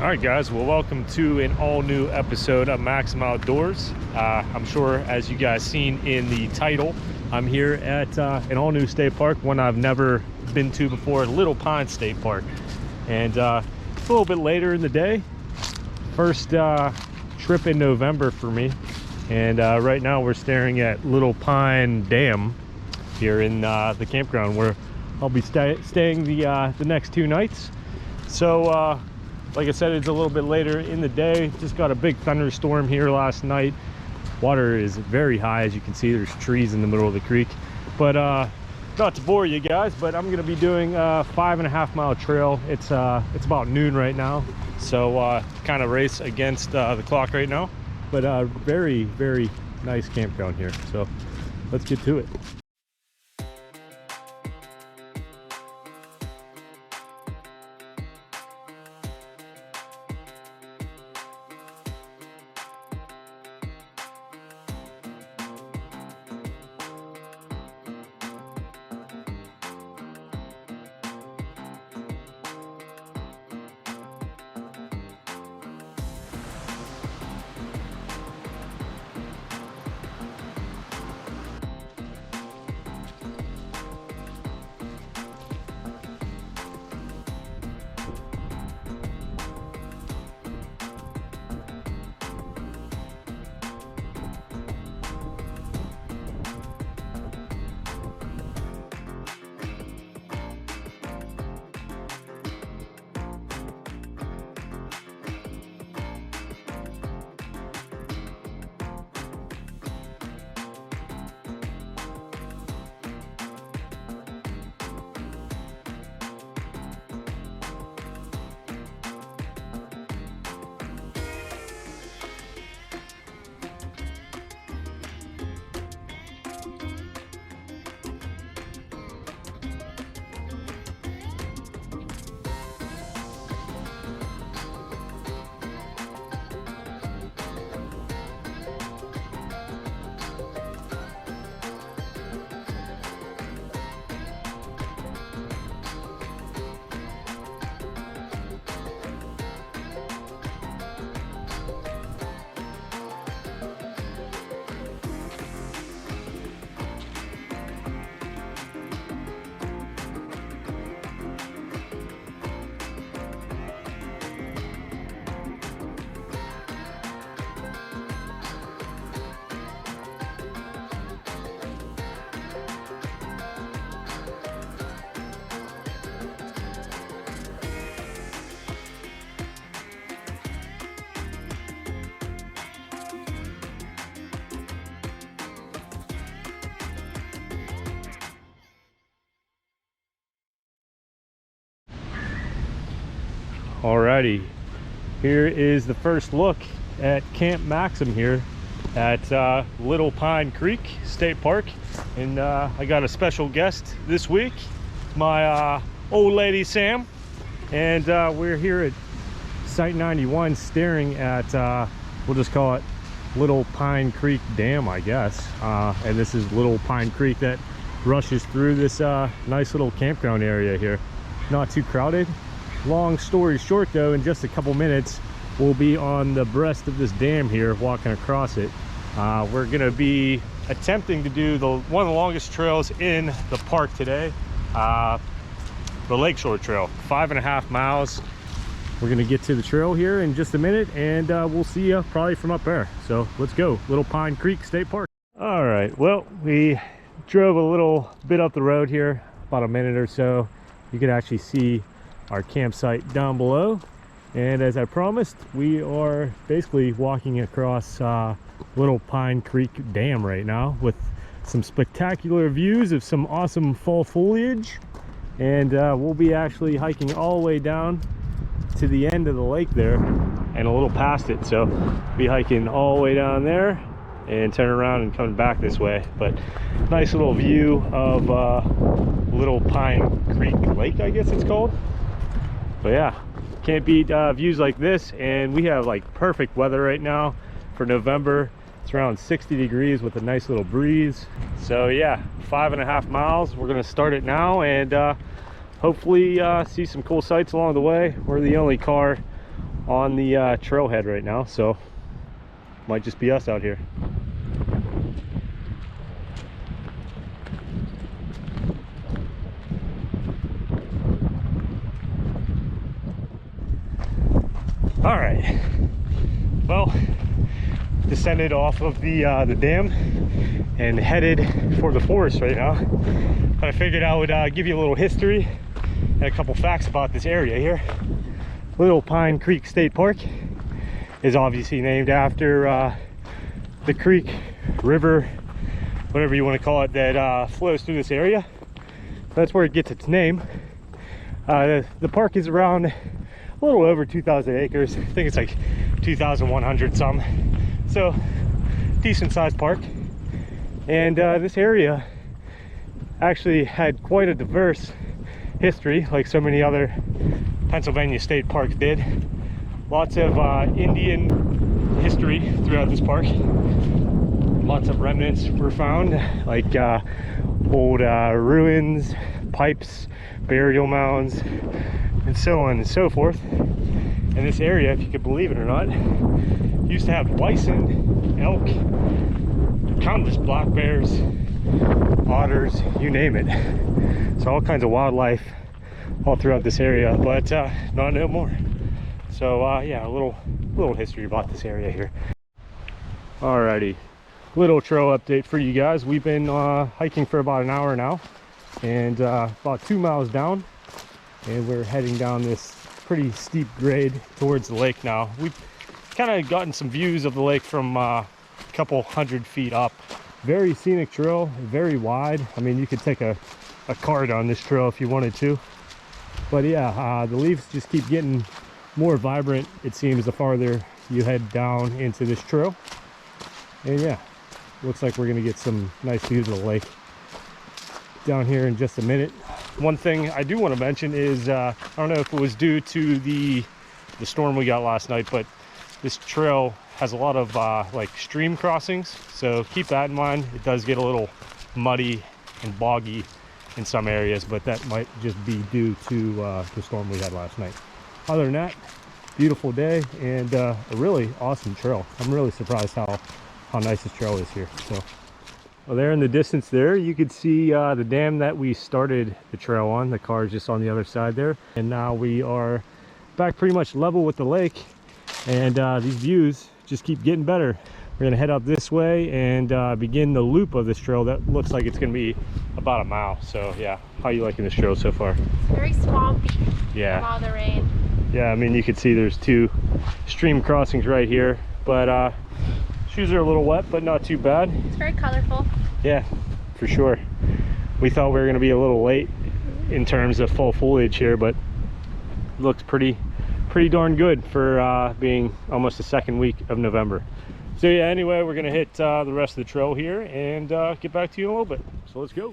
All right, guys, well, welcome to an all-new episode of Maksim Outdoors. I'm sure, as you guys seen in the title, I'm here at an all-new state park, one I've never been to before, Little Pine State Park. And it's a little bit later in the day. First trip in November for me. And right now we're staring at Little Pine Dam here in the campground where I'll be staying the next 2 nights. So, like I said, it's a little bit later in the day. Just got a big thunderstorm here last night. Water is very high, as you can see. There's trees in the middle of the creek. But not to bore you guys, but I'm gonna be doing a 5.5 mile trail. It's about noon right now, so kind of race against the clock right now. But very, very nice campground here. So let's get to it. Alrighty, here is the first look at Camp Maksim here at Little Pine Creek State Park. And I got a special guest this week, my old lady Sam. And we're here at Site 91 staring at, we'll just call it Little Pine Creek Dam, I guess. And this is Little Pine Creek that rushes through this nice little campground area here. Not too crowded. Long story short, though, in just a couple minutes we'll be on the breast of this dam here, walking across it. We're gonna be attempting to do one of the longest trails in the park today, the Lakeshore Trail, 5.5 miles. We're gonna get to the trail here in just a minute, and we'll see you probably from up there. So let's go, Little Pine Creek State Park. All right, well, we drove a little bit up the road here, about a minute or so. You can actually see our campsite down below, and as I promised, we are basically walking across Little Pine Creek Dam right now with some spectacular views of some awesome fall foliage. And we'll be actually hiking all the way down to the end of the lake there and a little past it, so be hiking all the way down there and turn around and coming back this way. But nice little view of Little Pine Creek Lake, I guess it's called. But yeah, can't beat views like this. And we have like perfect weather right now for November. It's around 60 degrees with a nice little breeze. So yeah, 5.5 miles. We're gonna start it now, and hopefully see some cool sights along the way. We're the only car on the trailhead right now, so might just be us out here. All right, well, descended off of the dam and headed for the forest right now. But I figured I would give you a little history and a couple facts about this area here. Little Pine Creek State Park is obviously named after the creek, river, whatever you want to call it, that flows through this area. That's where it gets its name. The park is around a little over 2,000 acres. I think it's like 2,100 some. So decent sized park. And this area actually had quite a diverse history, like so many other Pennsylvania state parks did. Lots of Indian history throughout this park. Lots of remnants were found, like old ruins, pipes, burial mounds, and so on and so forth. And this area, if you could believe it or not, used to have bison, elk, countless black bears, otters, you name it. So all kinds of wildlife all throughout this area, but not no more. So yeah, a little history about this area here. Alrighty, little trail update for you guys. We've been hiking for about an hour now, and about 2 miles down, and we're heading down this pretty steep grade towards the lake now. We've kind of gotten some views of the lake from a couple 100 feet up. Very scenic trail, very wide. I mean, you could take a car down this trail if you wanted to. But yeah, the leaves just keep getting more vibrant, it seems, the farther you head down into this trail. And yeah, looks like we're gonna get some nice views of the lake down here in just a minute. One thing I do want to mention is, I don't know if it was due to the storm we got last night, but this trail has a lot of like stream crossings, so keep that in mind. It does get a little muddy and boggy in some areas, but that might just be due to the storm we had last night. Other than that, beautiful day and a really awesome trail. I'm really surprised how nice this trail is here. So, well, there in the distance there, you could see the dam that we started the trail on. The car is just on the other side there, and now we are back pretty much level with the lake, and these views just keep getting better. We're gonna head up this way and begin the loop of this trail that looks like it's gonna be about a mile. So yeah, how are you liking this trail so far? It's very swampy. Yeah. From all the rain. Yeah, I mean, you can see there's 2 stream crossings right here, but shoes are a little wet, but not too bad. It's very colorful. Yeah, for sure. We thought we were gonna be a little late in terms of full foliage here, but it looks pretty darn good for being almost the second week of November. So yeah, anyway, we're gonna hit the rest of the trail here and get back to you in a little bit. So let's go.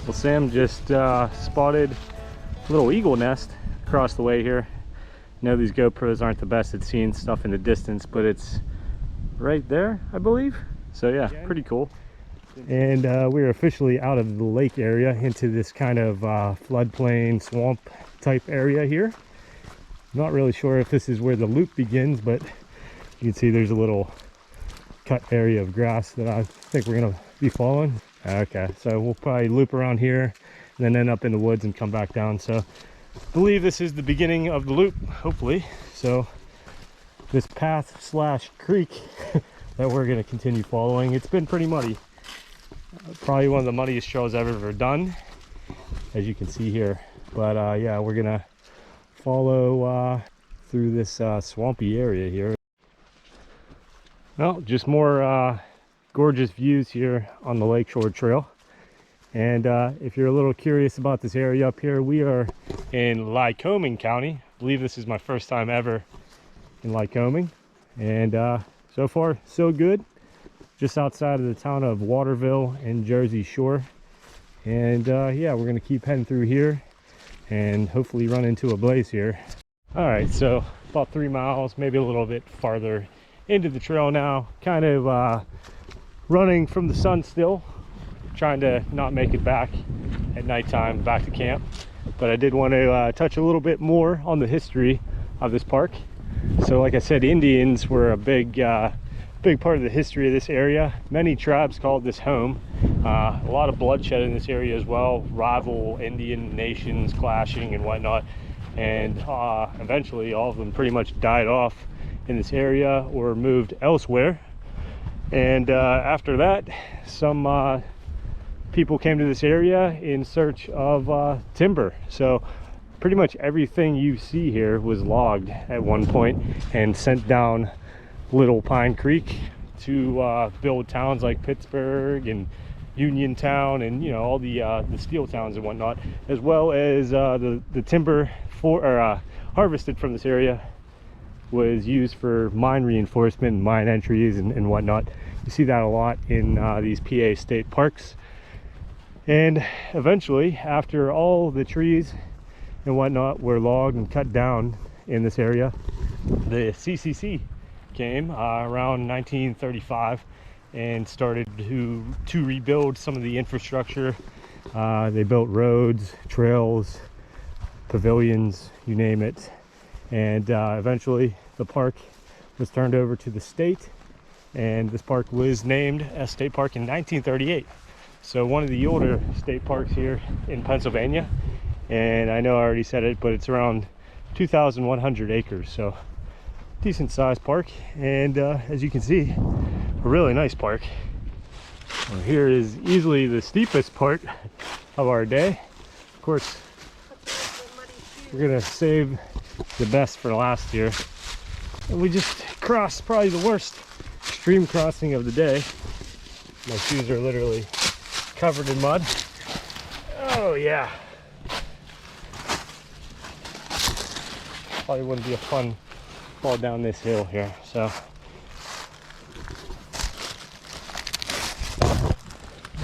Well, Sam just spotted a little eagle nest across the way here. I know these GoPros aren't the best at seeing stuff in the distance, but it's right there, I believe. So yeah, pretty cool. And we're officially out of the lake area into this kind of floodplain swamp type area here. Not really sure if this is where the loop begins, but you can see there's a little cut area of grass that I think we're gonna be following. Okay, so we'll probably loop around here and then end up in the woods and come back down. So I believe this is the beginning of the loop, hopefully. So this path slash creek that we're going to continue following, it's been pretty muddy. Probably one of the muddiest trails I've ever done, as you can see here. But yeah, we're gonna follow through this swampy area here. Well, just more gorgeous views here on the Lakeshore Trail. And if you're a little curious about this area up here, we are in Lycoming County. I believe this is my first time ever in Lycoming, and so far so good. Just outside of the town of Waterville and Jersey Shore. And yeah, we're gonna keep heading through here and hopefully run into a blaze here. All right, so about 3 miles, maybe a little bit farther into the trail now. Kind of running from the sun still, trying to not make it back at nighttime back to camp. But I did want to touch a little bit more on the history of this park. So like I said, Indians were a big part of the history of this area. Many tribes called this home. A lot of bloodshed in this area as well, rival Indian nations clashing and whatnot, and eventually all of them pretty much died off in this area or moved elsewhere. And after that, some people came to this area in search of timber. So pretty much everything you see here was logged at one point and sent down Little Pine Creek to build towns like Pittsburgh and Uniontown, and you know, all the steel towns and whatnot, as well as the timber harvested from this area was used for mine reinforcement and mine entries and whatnot. You see that a lot in these PA state parks. And eventually, after all the trees and whatnot were logged and cut down in this area, the CCC came around 1935 and started to rebuild some of the infrastructure. They built roads, trails, pavilions, you name it. And eventually the park was turned over to the state, and this park was named a state park in 1938. So one of the older state parks here in Pennsylvania. And I know I already said it, but it's around 2,100 acres. So decent sized park, and as you can see, a really nice park. Well, here is easily the steepest part of our day. Of course, we're gonna save the best for last here. And we just crossed probably the worst stream crossing of the day. My shoes are literally covered in mud. Oh yeah. Probably wouldn't be a fun fall down this hill here, so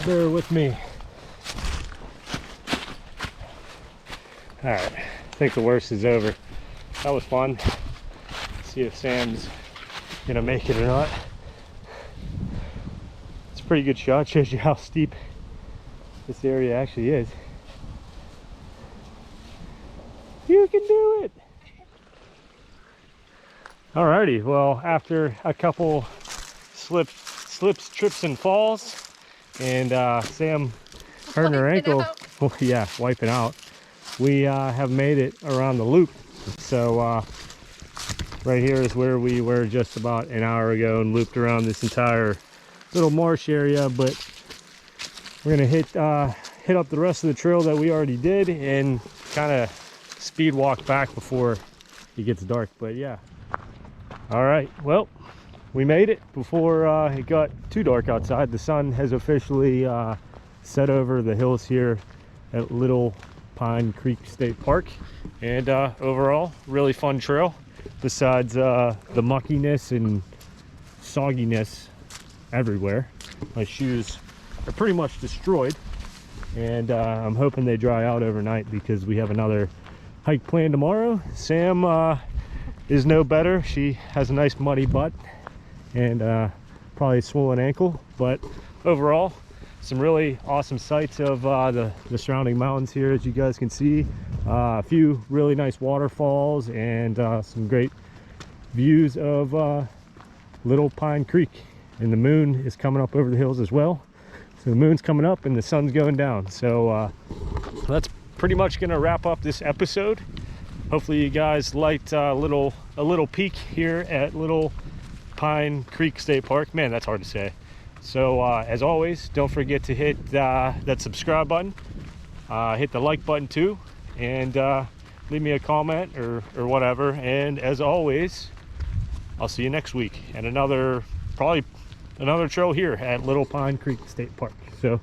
bear with me. All right, I think the worst is over. That was fun. See if Sam's gonna make it or not. It's a pretty good shot, shows you how steep this area actually is. You can do it. Alrighty, well, after a couple slips, trips, and falls, and Sam hurt her ankle, well, yeah, wiping out, we have made it around the loop. So right here is where we were just about an hour ago and looped around this entire little marsh area, but we're gonna hit up the rest of the trail that we already did and kind of speed walk back before it gets dark. But yeah. All right, well, we made it before it got too dark outside. The sun has officially set over the hills here at Little Pine Creek State Park, and overall, really fun trail. Besides the muckiness and sogginess everywhere, my shoes are pretty much destroyed, and I'm hoping they dry out overnight because we have another hike planned tomorrow. Sam is no better. She has a nice muddy butt and probably a swollen ankle, but overall some really awesome sights of the surrounding mountains here, as you guys can see. A few really nice waterfalls and some great views of Little Pine Creek, and the moon is coming up over the hills as well. So the moon's coming up and the sun's going down. So that's pretty much gonna wrap up this episode. Hopefully you guys liked a little peek here at Little Pine Creek State Park. Man, that's hard to say. So as always, don't forget to hit that subscribe button, hit the like button too, and leave me a comment or whatever. And as always, I'll see you next week and probably another trail here at Little Pine Creek State Park. So